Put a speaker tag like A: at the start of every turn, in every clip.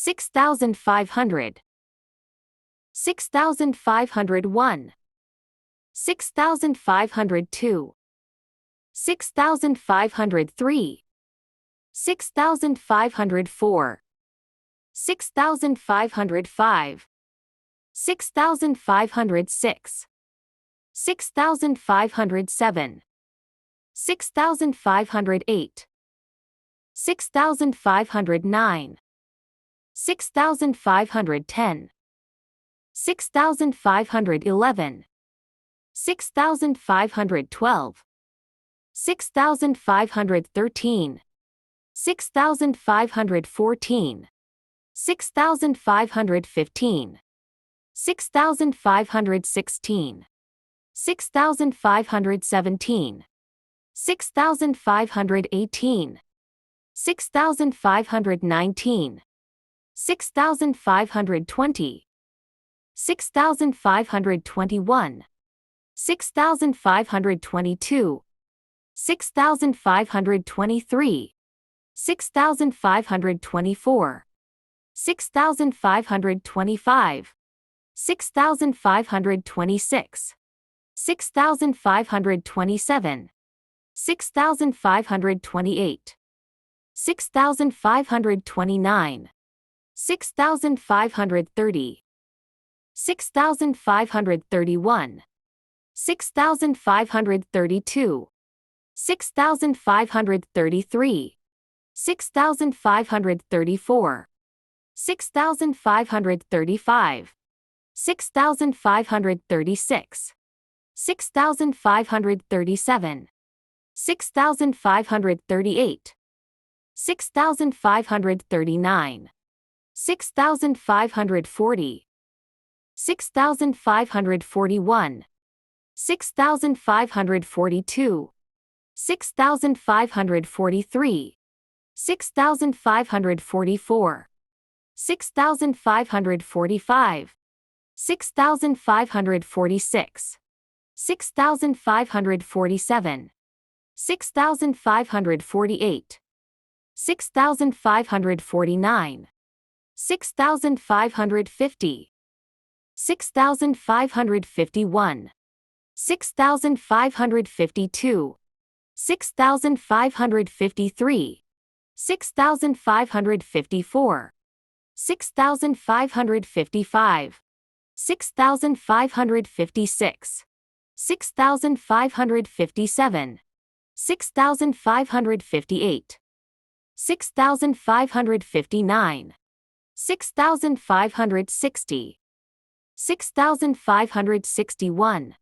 A: 6,500, 6,501, 6,502, 6,503, 6,504, 6,505, 6,506, 6,507, 6,508, 6,509, 6,510, 6,511, 6,512, 6,513, 6,514, 6,515, 6,516, 6,517, 6,518, 6,519, 6,520, 6,521, 6,522, 6,523, 6,524, 6,525, 6,526, 6,527, 6,528, 6,529, 6,530, 6,531, 6,532, 6,533, 6,534, 6,535, 6,536, 6,537, 6,538, 6,539, 6,540, 6,541, 6,542, 6,543, 6,544, 6,545, 6,546, 6,547, 6,548, 6,549, 6,550, 6,551, 6,552, 6,553, 6,554, 6,555, 6,556, 6,557, 6,558, 6,559, 6,560, 6,561,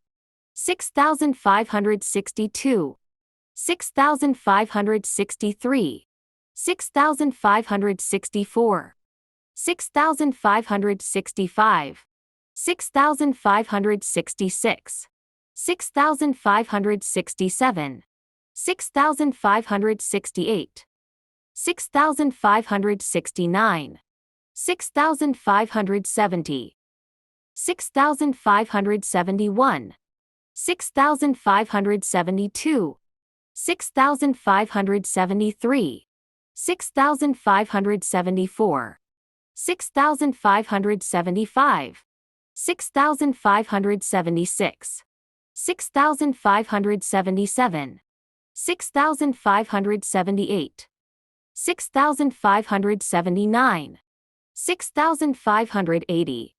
A: 6,562, 6,563, 6,564, 6,565, 6,566, 6,567, 6,568, 6,569, 6,570, 6,571, 6,572, 6,573, 6,574, 6,575, 6,576, 6,577, 6,578, 6,579, 6,580,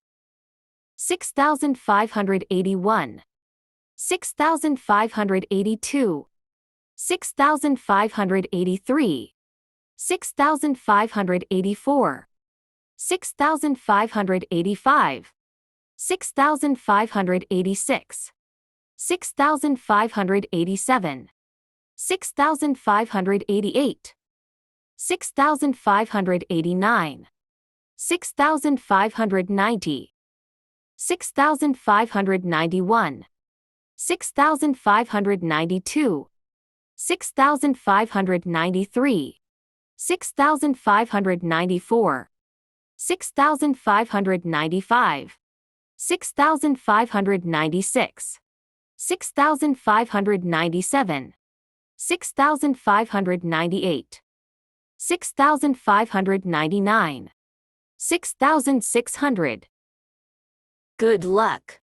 A: 6,581, 6,582, 6,583, 6,584, 6,585, 6,586, 6,587, 6,588, 6,589, 6,590, 6,591, 6,592, 6,593, 6,594, 6,595, 6,596, 6,597, 6,598, 6,599, 6,600.
B: Good luck.